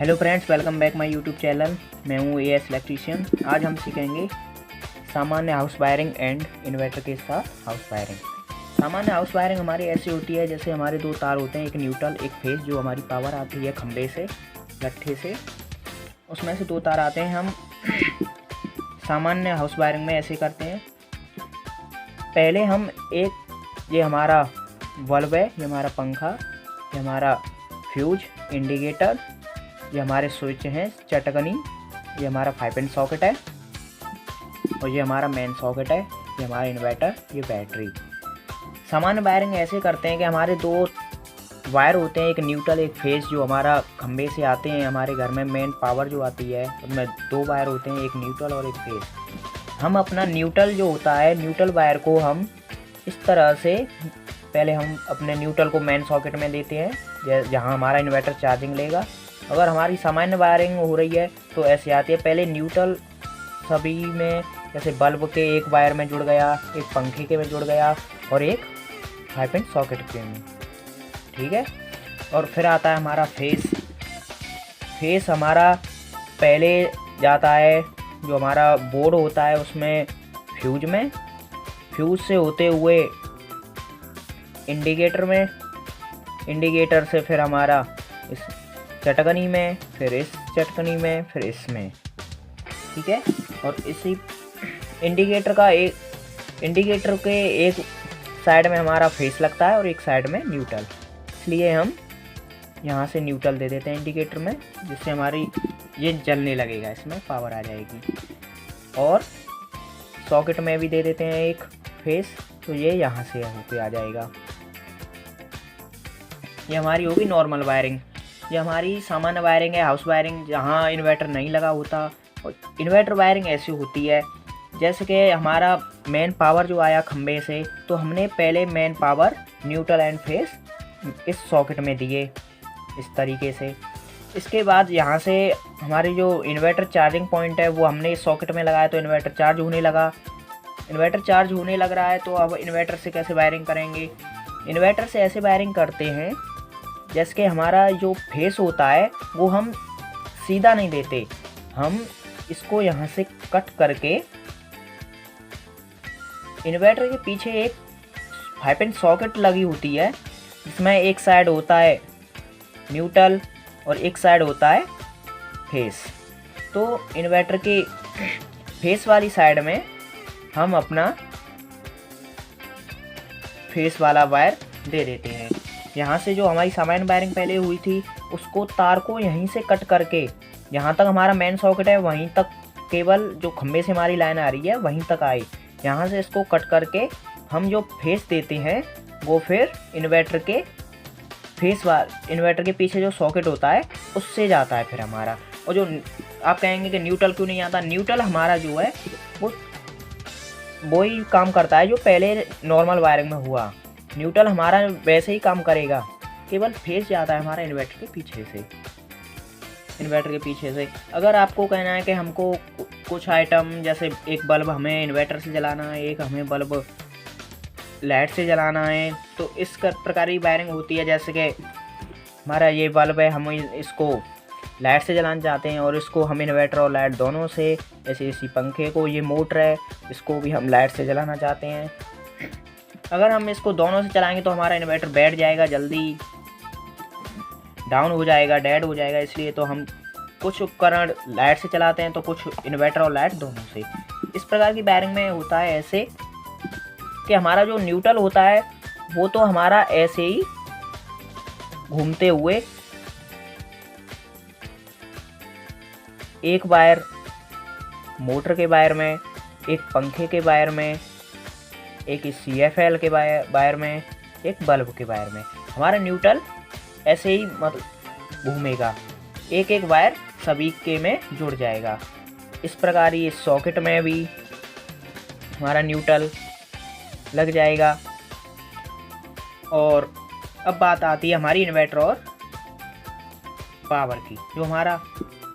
Hello friends, welcome back my YouTube channel. मैं हूँ as electrician. आज हम सीखेंगे सामान्य हाउस वायरिंग एंड इन्वर्टर के साथ हाउस वायरिंग। सामान्य हाउस वायरिंग हमारी ऐसी होती है जैसे हमारे दो तार होते हैं, एक न्यूट्रल एक फेस, जो हमारी पावर आती है खंबे से, लट्ठे से, उसमें से दो तार आते हैं। हम सामान्य हाउस वायरिंग में ऐसे करते हैं। पहले हम ये हमारा बल्ब है, ये हमारा पंखा, ये हमारा फ्यूज, इंडिकेटर, ये हमारे स्विच हैं, चटकनी, ये हमारा 5 पिन सॉकेट है और ये हमारा मेन सॉकेट है, ये हमारा इन्वर्टर, ये बैटरी। सामान्य वायरिंग ऐसे करते हैं कि हमारे दो वायर होते हैं, एक न्यूट्रल एक फेस, जो हमारा खंबे से आते हैं। हमारे घर में मेन पावर जो आती है उनमें दो वायर होते हैं, एक न्यूट्रल और एक फेस। हम अपना न्यूट्रल जो होता है, न्यूट्रल वायर को हम इस तरह से पहले हम अपने न्यूट्रल को मेन सॉकेट में देते हैं, जहाँ हमारा इन्वर्टर चार्जिंग लेगा। अगर हमारी सामान्य वायरिंग हो रही है तो ऐसे आती है, पहले न्यूट्रल सभी में, जैसे बल्ब के एक वायर में जुड़ गया, एक पंखे के में जुड़ गया और एक 5 पिन सॉकेट के में, ठीक है। और फिर आता है हमारा फेस। फेस हमारा पहले जाता है, जो हमारा बोर्ड होता है उसमें फ्यूज में, फ्यूज से होते हुए इंडिकेटर में, इंडिकेटर से फिर हमारा इस चटकनी में, फिर इस चटकनी में, फिर इसमें, ठीक है। और इसी इंडिकेटर के एक साइड में हमारा फेस लगता है और एक साइड में न्यूट्रल, इसलिए हम यहाँ से न्यूट्रल दे देते हैं इंडिकेटर में, जिससे हमारी ये जलने लगेगा, इसमें पावर आ जाएगी। और सॉकेट में भी दे देते हैं एक फेस, तो ये यहाँ से होके आ जाएगा। ये हमारी होगी नॉर्मल वायरिंग। ये हमारी सामान्य वायरिंग है, हाउस वायरिंग, जहाँ इन्वर्टर नहीं लगा होता। और इन्वर्टर वायरिंग ऐसी होती है जैसे कि हमारा मेन पावर जो आया खंबे से, तो हमने पहले main power neutral and face इस सॉकेट में दिए इस तरीके से। इसके बाद यहाँ से हमारी जो इन्वर्टर चार्जिंग पॉइंट है वो हमने इस सॉकेट में लगाया, तो इन्वर्टर चार्ज होने लगा। इन्वर्टर चार्ज होने लग रहा है, तो अब इन्वर्टर से कैसे वायरिंग करेंगे? इन्वर्टर से ऐसे वायरिंग करते हैं जैसे कि हमारा जो फेस होता है वो हम सीधा नहीं देते, हम इसको यहाँ से कट करके इन्वर्टर के पीछे एक 5 पिन सॉकेट लगी होती है, जिसमें एक साइड होता है न्यूट्रल और एक साइड होता है फेस। तो इन्वर्टर के फेस वाली साइड में हम अपना फेस वाला वायर दे देते हैं। यहाँ से जो हमारी सामान्य वायरिंग पहले हुई थी, उसको तार को यहीं से कट करके जहाँ तक हमारा मेन सॉकेट है वहीं तक, केवल जो खंबे से हमारी लाइन आ रही है वहीं तक आए। यहाँ से इसको कट करके हम जो फेस देते हैं वो फिर इन्वर्टर के इन्वर्टर के पीछे जो सॉकेट होता है उससे जाता है फिर हमारा। और जो आप कहेंगे कि न्यूट्रल क्यों नहीं आता, न्यूट्रल हमारा जो है वो ही काम करता है जो पहले नॉर्मल वायरिंग में हुआ। न्यूट्रल हमारा वैसे ही काम करेगा, केवल फेस जाता है हमारा इन्वर्टर के पीछे से। इन्वर्टर के पीछे से अगर आपको कहना है कि हमको कुछ आइटम, जैसे एक बल्ब हमें इन्वर्टर से जलाना है, एक हमें बल्ब लाइट से जलाना है, तो इस प्रकार की वायरिंग होती है। जैसे कि हमारा ये बल्ब है, हम इसको लाइट से जलाना चाहते हैं और इसको हम इन्वर्टर और लाइट दोनों से, जैसे इसी पंखे को, ये मोटर है, इसको भी हम लाइट से जलाना चाहते हैं। अगर हम इसको दोनों से चलाएंगे तो हमारा इन्वर्टर बैठ जाएगा, जल्दी डाउन हो जाएगा, डेड हो जाएगा। इसलिए तो हम कुछ उपकरण लाइट से चलाते हैं तो कुछ इन्वर्टर और लाइट दोनों से। इस प्रकार की वायरिंग में होता है ऐसे कि हमारा जो न्यूट्रल होता है वो तो हमारा ऐसे ही घूमते हुए एक वायर मोटर के वायर में, एक पंखे के वायर में, एक CFL के वायर में, एक बल्ब के वायर में, हमारा न्यूट्रल ऐसे ही मतलब घूमेगा, एक एक वायर सभी के में जुड़ जाएगा। इस प्रकार ये सॉकेट में भी हमारा न्यूट्रल लग जाएगा। और अब बात आती है हमारी इन्वर्टर और पावर की। जो हमारा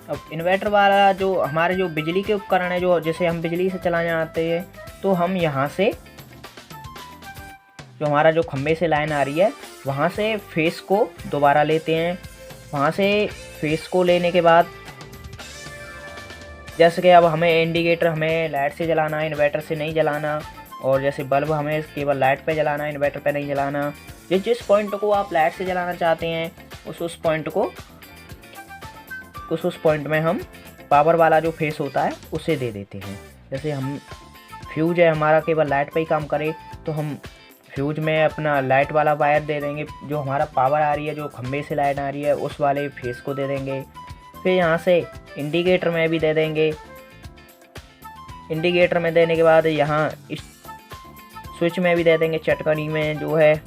अब इन्वर्टर वाला जो हमारे जो बिजली के उपकरण है, जो जैसे हम बिजली से चलाने आते हैं, तो हम यहाँ से जो हमारा जो खंबे से लाइन आ रही है वहाँ से फेस को दोबारा लेते हैं वहाँ से फेस को लेने के बाद जैसे कि अब हमें इंडिकेटर हमें लाइट से जलाना है, इन्वर्टर से नहीं जलाना, और जैसे बल्ब हमें केवल लाइट पे जलाना है, इन्वर्टर पे नहीं जलाना। जिस पॉइंट को आप लाइट से जलाना चाहते हैं उस पॉइंट को उस पॉइंट में हम पावर वाला जो फेस होता है उसे दे देते हैं। जैसे हम फ्यूज है हमारा केवल लाइट पे ही काम करे तो हम फ्यूज में अपना लाइट वाला वायर दे देंगे, जो हमारा पावर आ रही है, जो खंबे से लाइट आ रही है उस वाले फेस को दे देंगे। फिर यहाँ से इंडिकेटर में भी दे देंगे। इंडिकेटर में देने के बाद यहाँ इस स्विच में भी दे देंगे, चटकनी में जो है।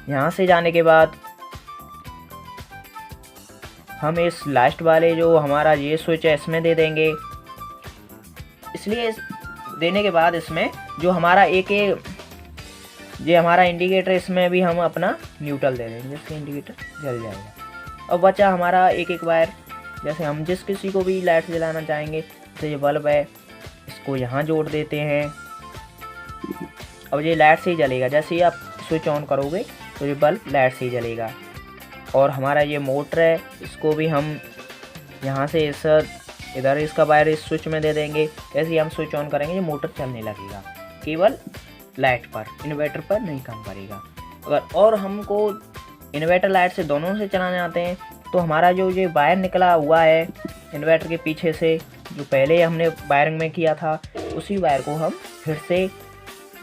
यहाँ से जाने के बाद हम इस लास्ट वाले जो हमारा ये स्विच है इसमें दे देंगे। इसलिए देने के बाद इसमें जो हमारा ये हमारा इंडिकेटर, इसमें भी हम अपना न्यूट्रल दे देंगे जिससे इंडिकेटर जल जाएगा। अब बचा हमारा एक वायर। जैसे हम जिस किसी को भी लाइट जलाना चाहेंगे, तो ये बल्ब है इसको यहाँ जोड़ देते हैं। अब ये लाइट से ही जलेगा, जैसे ही आप स्विच ऑन करोगे तो ये बल्ब लाइट से ही जलेगा। और हमारा ये मोटर है, इसको भी हम यहाँ से इधर इसका वायर इस स्विच में दे देंगे। जैसे ही हम स्विच ऑन करेंगे ये मोटर चलने लगेगा, केवल लाइट पर, इन्वर्टर पर नहीं काम करेगा। अगर और हमको इन्वर्टर लाइट से दोनों से चलाने आते हैं तो हमारा जो ये वायर निकला हुआ है इन्वर्टर के पीछे से, जो पहले हमने वायरिंग में किया था, उसी वायर को हम फिर से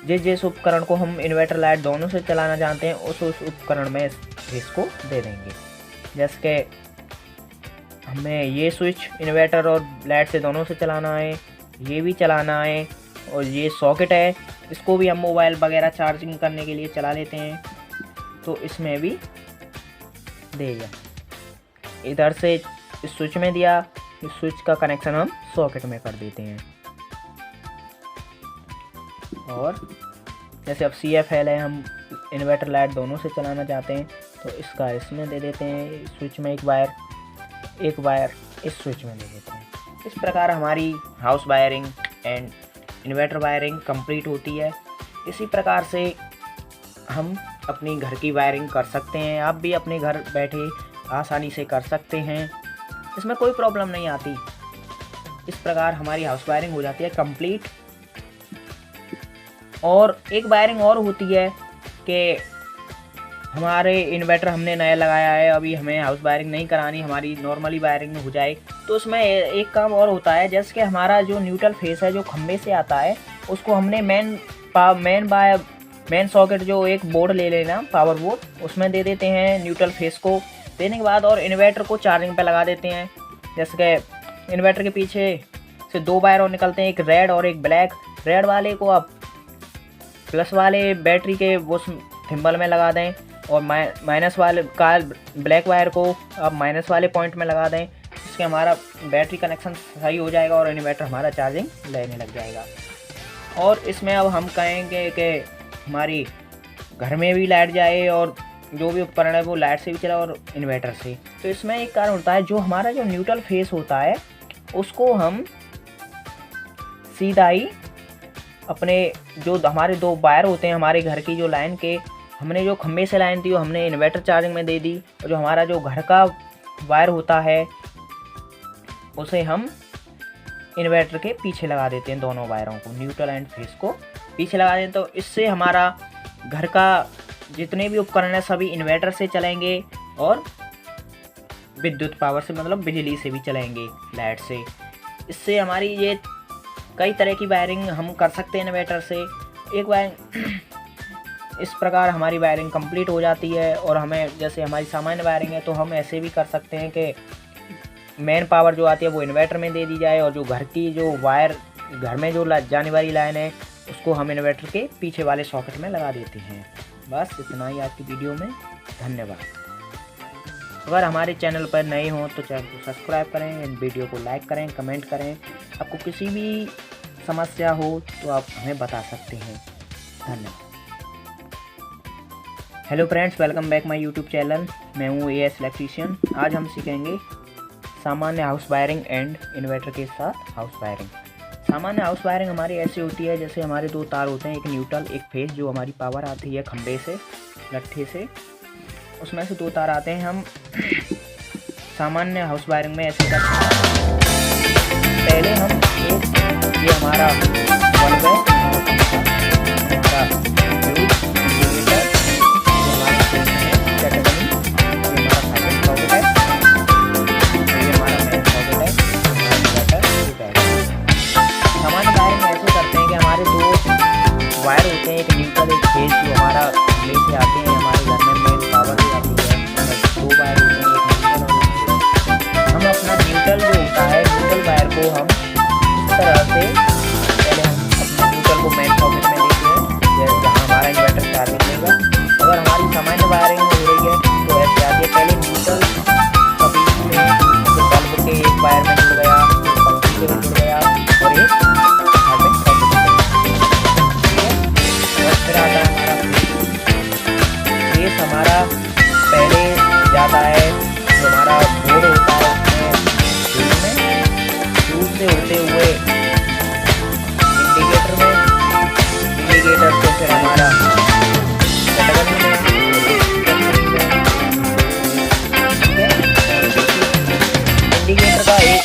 जिस उपकरण को हम इन्वर्टर लाइट दोनों से चलाना चाहते हैं उस उपकरण में इसको दे देंगे। जैसे कि हमें ये स्विच इन्वर्टर और लाइट से दोनों से चलाना है, ये भी चलाना है, और ये सॉकेट है इसको भी हम मोबाइल वगैरह चार्जिंग करने के लिए चला लेते हैं, तो इसमें भी देगा। इधर से इस स्विच में दिया, इस स्विच का कनेक्शन हम सॉकेट में कर देते हैं। और जैसे अब CFL है, हम इन्वर्टर लाइट दोनों से चलाना चाहते हैं तो इसका इसमें दे देते हैं, स्विच में एक वायर इस स्विच में दे देते हैं। इस प्रकार हमारी house wiring and inverter wiring complete होती है। इसी प्रकार से हम अपनी घर की वायरिंग कर सकते हैं। आप भी अपने घर बैठे आसानी से कर सकते हैं, इसमें कोई प्रॉब्लम नहीं आती। इस प्रकार हमारी हाउस वायरिंग हो जाती है कंप्लीट। और एक वायरिंग और होती है कि हमारे इन्वर्टर हमने नया लगाया है, अभी हमें हाउस वायरिंग नहीं करानी, हमारी नॉर्मली वायरिंग हो जाए, तो उसमें एक काम और होता है। जैसे कि हमारा जो न्यूट्रल फेस है जो खंबे से आता है उसको हमने मेन सॉकेट जो एक बोर्ड ले लेना, पावर बोर्ड, उसमें दे देते हैं न्यूट्रल फेस को। देने के बाद और इन्वर्टर को चार्जिंग पे लगा देते हैं। जैसे कि इन्वर्टर के पीछे से 2 वायर और निकलते हैं, एक रेड और एक ब्लैक। रेड वाले को आप प्लस वाले बैटरी के उस थिम्बल में लगा दें, और माइनस वाले का ब्लैक वायर को आप माइनस वाले पॉइंट में लगा दें। इसके हमारा बैटरी कनेक्शन सही हो जाएगा और इन्वर्टर हमारा चार्जिंग लेने लग जाएगा। और इसमें अब हम कहेंगे कि हमारी घर में भी लाइट जाए और जो भी उपकरण है वो लाइट से भी चला और इन्वर्टर से। तो इसमें एक कारण होता है, जो हमारा जो न्यूट्रल फेस होता है उसको हम सीधा ही अपने जो हमारे 2 वायर होते हैं हमारे घर की जो लाइन के, हमने जो खंबे से लाइन थी वो हमने इन्वर्टर चार्जिंग में दे दी, और जो हमारा जो घर का वायर होता है उसे हम इन्वर्टर के पीछे लगा देते हैं। दोनों वायरों को, न्यूट्रल एंड फेस को पीछे लगा दें, तो इससे हमारा घर का जितने भी उपकरण है सभी इन्वर्टर से चलेंगे और विद्युत पावर से, मतलब बिजली से भी चलेंगे, लाइट से। इससे हमारी ये कई तरह की वायरिंग हम कर सकते हैं इन्वर्टर से। एक वायरिंग इस प्रकार हमारी वायरिंग कंप्लीट हो जाती है। और हमें जैसे हमारी सामान्य वायरिंग है तो हम ऐसे भी कर सकते हैं कि मेन पावर जो आती है वो इन्वर्टर में दे दी जाए, और जो घर की जो वायर घर में जो जाने वाली लाइन है उसको हम इन्वर्टर के पीछे वाले सॉकेट में लगा देते हैं। बस इतना ही आज की वीडियो में। धन्यवाद। अगर हमारे चैनल पर नए हों तो चैनल को सब्सक्राइब करें, इन वीडियो को लाइक करें, कमेंट करें। आपको किसी भी समस्या हो तो आप हमें बता सकते हैं। धन्यवाद। Hello friends, welcome back my YouTube channel. मैं हूँ AS इलेक्ट्रीशियन। आज हम सीखेंगे सामान्य हाउस वायरिंग एंड इन्वर्टर के साथ हाउस वायरिंग। सामान्य हाउस वायरिंग हमारी ऐसी होती है जैसे हमारे 2 तार होते हैं, एक न्यूट्रल एक फेस, जो हमारी पावर आती है खंबे से, लट्ठे से, उसमें से 2 तार आते हैं। हम सामान्य हाउस वायरिंग में ऐसे करते हैं। पहले हम एक ये हमारा बल्ब है, हमारा फ्यूज, इंडिकेटर, हमारा कैटेगरी, हमारा फाइबर सॉकेट है, ये हमारा मेन सॉकेट है, हमारा इन्वर्टर। सामान्य वायरिंग ऐसे करते हैं कि हमारे दो वायर होते हैं, एक न्यूट्रल एक फेज, जो हमारा ले से आते हैं हमारे घर में मेन पावर भी आती है। दो वायर होते हैं, एक न्यूट्रल और एक फेज। हम अपना न्यूट्रल जो होता है, न्यूट्रल वायर को हम इस तरह से पहले हम अपने न्यूट्रल को मेन सॉकेट में देते हैं, जैसे जहाँ हमारा इन्वर्टर चार्जिंग लेगा। अगर हमारी सामान्य वायरिंग हो रही है तो ऐसे आती है, पहले न्यूट्रल कभी बल्ब के एक वायर में जुड़ गया, पंखे से जुड़ गया और एक में सॉकेट में, और फिर आता है हमारा फेस। हमारा पहले जाता है जो हमारा बोर्ड होता है उसमें फ्यूज से होते हुए इंडिकेटर में, इंडिकेटर से फिर हमारा कैटेगरी में, इंडिकेटर का एक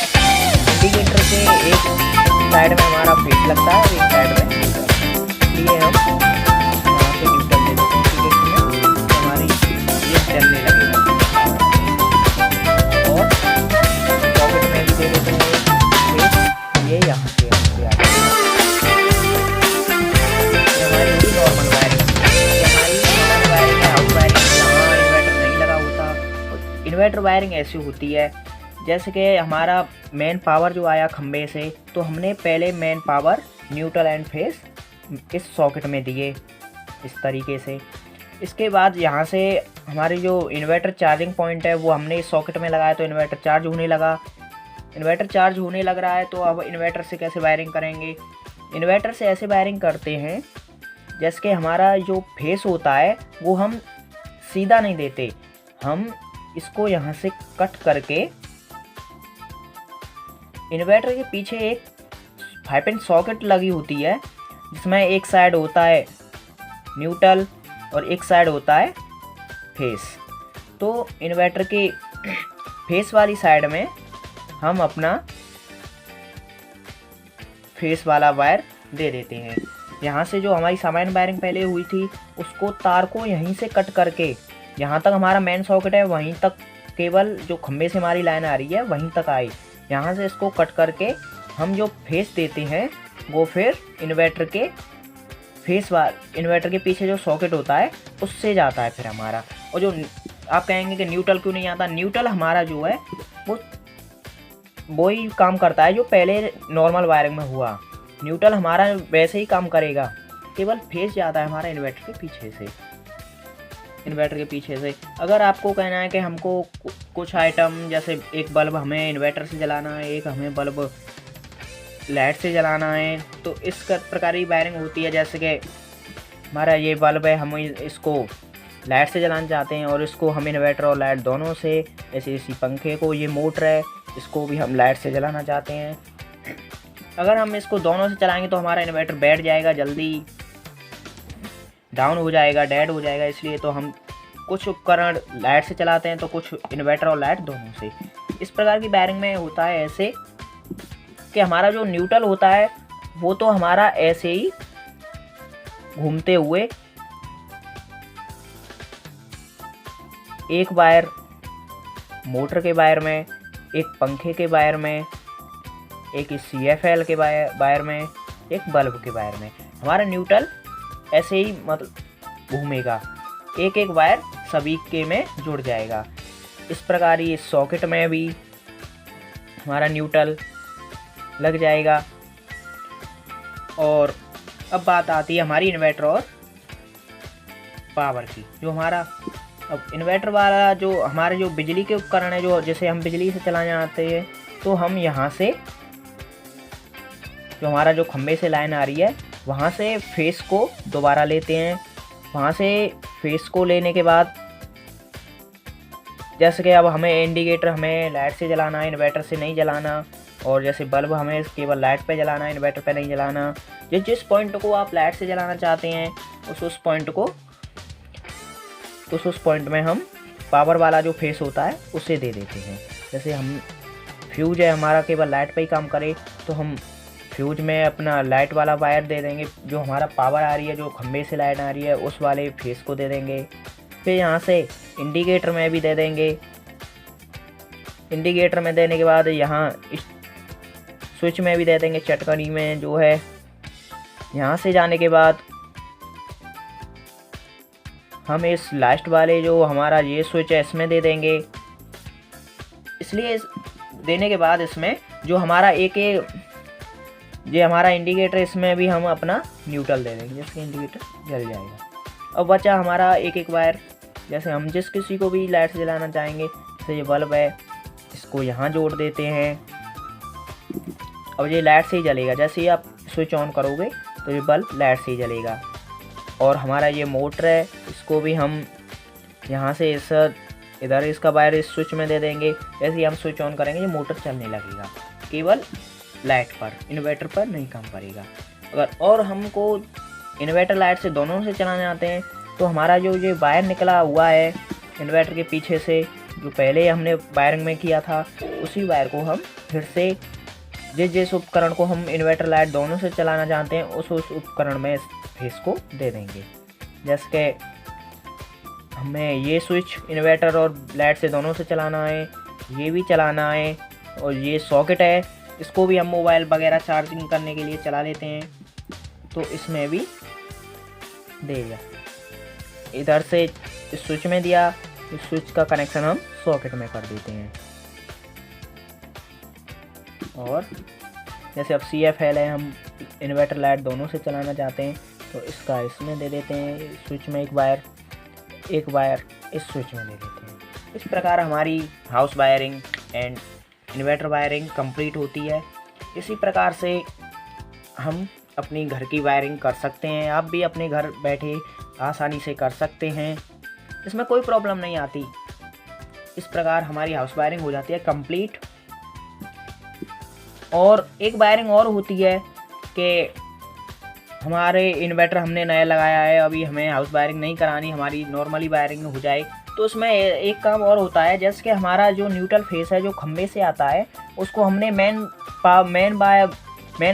इंडिकेटर से एक साइड में हमारा फेस लगता है, एक साइड में इसलिए हम यहाँ से न्यूट्रल ले देते हैं इंडिकेटर में, तो हमारी ये चलने लगेगा। और सॉकेट में भी दे देते हैं फेस, ये यहाँ से आ जाएगा। हमारी होगी नॉर्मल वायरिंग, हमारी नॉर्मल वायरिंग है, हाउस वायरिंग जहाँ इन्वर्टर नहीं लगा होता। इन्वर्टर वायरिंग ऐसी होती है जैसे कि हमारा मेन पावर जो आया खंबे से, तो हमने पहले main power neutral and face इस सॉकेट में दिए इस तरीके से। इसके बाद यहाँ से हमारी जो इन्वर्टर चार्जिंग पॉइंट है वो हमने इस सॉकेट में लगाया, तो इन्वर्टर चार्ज होने लगा। इन्वर्टर चार्ज होने लग रहा है तो अब इन्वर्टर से कैसे वायरिंग करेंगे? इन्वर्टर से ऐसे वायरिंग करते हैं जैसे कि हमारा जो फेस होता है वो हम सीधा नहीं देते, हम इसको यहाँ से कट करके इन्वर्टर के पीछे एक 5 पिन सॉकेट लगी होती है जिसमें एक साइड होता है न्यूट्रल और एक साइड होता है फेस। तो इन्वर्टर के फेस वाली साइड में हम अपना फेस वाला वायर दे देते हैं। यहाँ से जो हमारी सामान्य वायरिंग पहले हुई थी उसको तार को यहीं से कट करके यहाँ तक हमारा मेन सॉकेट है वहीं तक, केवल जो खंबे से हमारी लाइन आ रही है वहीं तक आई। यहाँ से इसको कट करके हम जो फेस देते हैं वो फिर इन्वर्टर के फेस इन्वर्टर के पीछे जो सॉकेट होता है उससे जाता है फिर हमारा। और जो आप कहेंगे कि न्यूट्रल क्यों नहीं आता, न्यूट्रल हमारा जो है वो वही काम करता है जो पहले नॉर्मल वायरिंग में हुआ। न्यूट्रल हमारा वैसे ही काम करेगा, केवल फेस जाता है हमारा इन्वर्टर के पीछे से। इन्वर्टर के पीछे से अगर आपको कहना है कि हमको कुछ आइटम जैसे एक बल्ब हमें इन्वर्टर से जलाना है, एक हमें बल्ब लाइट से जलाना है, तो इस प्रकार की वायरिंग होती है। जैसे कि हमारा ये बल्ब है, हम इसको लाइट से जलाना चाहते हैं और इसको हम इन्वर्टर और लाइट दोनों से, जैसे इसी पंखे को ये मोटर है इसको भी हम लाइट से जलाना चाहते हैं। अगर हम इसको दोनों से चलाएंगे तो हमारा इन्वर्टर बैठ जाएगा, जल्दी डाउन हो जाएगा, डेड हो जाएगा। इसलिए तो हम कुछ उपकरण लाइट से चलाते हैं तो कुछ इन्वर्टर और लाइट दोनों से। इस प्रकार की वायरिंग में होता है ऐसे कि हमारा जो न्यूट्रल होता है वो तो हमारा ऐसे ही घूमते हुए एक वायर मोटर के वायर में, एक पंखे के वायर में, एक CFL के वायर में, एक बल्ब के वायर में हमारा न्यूट्रल ऐसे ही मतलब घूमेगा, एक एक वायर सभी के में जुड़ जाएगा। इस प्रकार ये सॉकेट में भी हमारा न्यूट्रल लग जाएगा। और अब बात आती है हमारी इन्वर्टर और पावर की। जो हमारा अब इन्वर्टर वाला जो हमारे जो बिजली के उपकरण है, जो जैसे हम बिजली से चलाने आते हैं, तो हम यहाँ से जो हमारा जो खंबे से लाइन आ रही है वहाँ से फेस को दोबारा लेते हैं। वहाँ से फेस को लेने के बाद जैसे कि अब हमें इंडिकेटर हमें लाइट से जलाना है, इन्वर्टर से नहीं जलाना, और जैसे बल्ब हमें केवल लाइट पे जलाना है, इन्वर्टर पे नहीं जलाना। जिस पॉइंट को आप लाइट से जलाना चाहते हैं उस पॉइंट को उस पॉइंट में हम पावर वाला जो फेस होता है उसे दे देते हैं। जैसे हम फ्यूज है हमारा केवल लाइट पे ही काम करे, तो हम फ्यूज में अपना लाइट वाला वायर दे देंगे। जो हमारा पावर आ रही है, जो खंबे से लाइट आ रही है, उस वाले फेस को दे देंगे। फिर यहाँ से इंडिकेटर में भी दे देंगे। इंडिकेटर में देने के बाद यहाँ स्विच में भी दे देंगे, चटकनी में जो है। यहाँ से जाने के बाद हम इस लास्ट वाले जो हमारा ये स्विच है इसमें दे देंगे। इसलिए देने के बाद इसमें जो हमारा ये हमारा इंडिकेटर, इसमें भी हम अपना न्यूट्रल दे देंगे, जिससे इंडिकेटर जल जाएगा। अब बचा हमारा एक वायर। जैसे हम जिस किसी को भी लाइट जलाना चाहेंगे, जैसे ये बल्ब है, इसको यहाँ जोड़ देते हैं। अब ये लाइट से ही जलेगा। जैसे ही आप स्विच ऑन करोगे तो ये बल्ब लाइट से ही जलेगा। और हमारा ये मोटर है, इसको भी हम यहाँ से इधर इसका वायर इस स्विच में दे देंगे। जैसे ही हम स्विच ऑन करेंगे ये मोटर चलने लगेगा, केवल लाइट पर, इन्वर्टर पर नहीं काम करेगा। अगर और हमको इन्वर्टर लाइट से दोनों से चलाने आते हैं, तो हमारा जो ये वायर निकला हुआ है इन्वर्टर के पीछे से, जो पहले हमने वायरिंग में किया था, उसी वायर को हम फिर से जिस उपकरण को हम इन्वर्टर लाइट दोनों से चलाना चाहते हैं, उस उपकरण में फेस को दे देंगे। जैसे कि हमें ये स्विच इन्वर्टर और लाइट से दोनों से चलाना है, ये भी चलाना है, और ये सॉकेट है, इसको भी हम मोबाइल वगैरह चार्जिंग करने के लिए चला लेते हैं, तो इसमें भी देगा। इधर से इस स्विच में दिया, इस स्विच का कनेक्शन हम सॉकेट में कर देते हैं। और जैसे अब CFL है, हम इन्वर्टर लाइट दोनों से चलाना चाहते हैं, तो इसका इसमें दे देते हैं, स्विच में एक वायर इस स्विच में दे देते हैं। इस प्रकार हमारी house wiring and inverter wiring complete होती है। इसी प्रकार से हम अपनी घर की वायरिंग कर सकते हैं। आप भी अपने घर बैठे आसानी से कर सकते हैं, इसमें कोई प्रॉब्लम नहीं आती। इस प्रकार हमारी हाउस वायरिंग हो जाती है कंप्लीट। और एक वायरिंग और होती है कि हमारे इन्वर्टर हमने नया लगाया है, अभी हमें हाउस वायरिंग नहीं करानी, हमारी नॉर्मली वायरिंग हो जाए, तो उसमें एक काम और होता है। जैसे कि हमारा जो न्यूट्रल फेस है, जो खंबे से आता है, उसको हमने मेन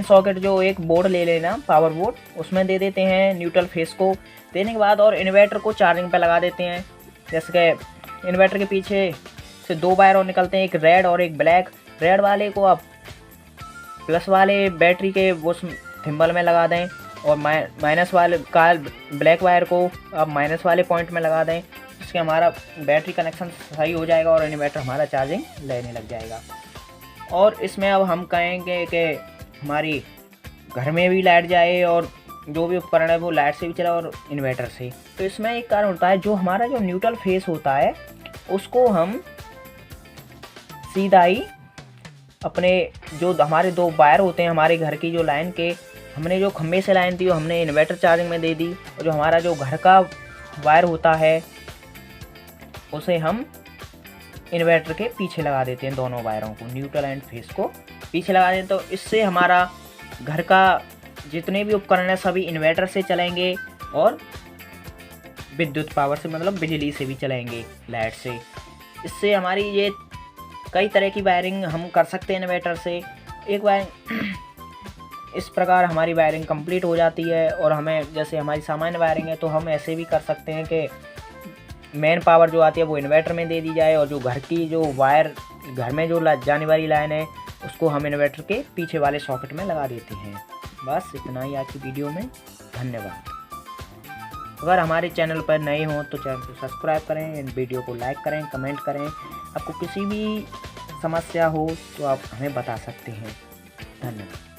सॉकेट जो एक बोर्ड ले लेना, पावर बोर्ड, उसमें दे देते हैं न्यूट्रल फेस को। देने के बाद और इन्वर्टर को चार्जिंग पे लगा देते हैं। जैसे कि इन्वर्टर के पीछे से 2 वायर और निकलते हैं, एक रेड और एक ब्लैक। रेड वाले को आप प्लस वाले बैटरी के उस थिम्बल में लगा दें, और माइनस वाले का ब्लैक वायर को आप माइनस वाले पॉइंट में लगा दें। इससे हमारा बैटरी कनेक्शन सही हो जाएगा और इन्वर्टर हमारा चार्जिंग लेने लग जाएगा। और इसमें अब हम कहेंगे कि हमारी घर में भी लाइट जाए और जो भी उपकरण है वो लाइट से भी चला और इन्वर्टर से। तो इसमें एक कारण होता है, जो हमारा जो न्यूट्रल फेस होता है उसको हम सीधा ही अपने जो हमारे 2 वायर होते हैं हमारे घर की जो लाइन के, हमने जो खंबे से लाइन थी वो हमने इन्वर्टर चार्जिंग में दे दी, और जो हमारा जो घर का वायर होता है उसे हम इन्वर्टर के पीछे लगा देते हैं। दोनों वायरों को, न्यूट्रल एंड फेस को पीछे लगा देते हैं। तो इससे हमारा घर का जितने भी उपकरण हैं सभी इन्वर्टर से चलेंगे और विद्युत पावर से, मतलब बिजली से भी चलेंगे, लाइट से। इससे हमारी ये कई तरह की वायरिंग हम कर सकते हैं इन्वर्टर से। एक वायरिंग इस प्रकार हमारी वायरिंग कंप्लीट हो जाती है। और हमें जैसे हमारी सामान्य वायरिंग है तो हम ऐसे भी कर सकते हैं कि मेन पावर जो आती है वो इन्वर्टर में दे दी जाए, और जो घर की जो वायर घर में जो जाने वाली लाइन है उसको हम इन्वर्टर के पीछे वाले सॉकेट में लगा देते हैं। बस इतना ही आज की वीडियो में। धन्यवाद। अगर हमारे चैनल पर नए हों तो चैनल को सब्सक्राइब करें, इन वीडियो को लाइक करें, कमेंट करें। आपको किसी भी समस्या हो तो आप हमें बता सकते हैं। धन्यवाद।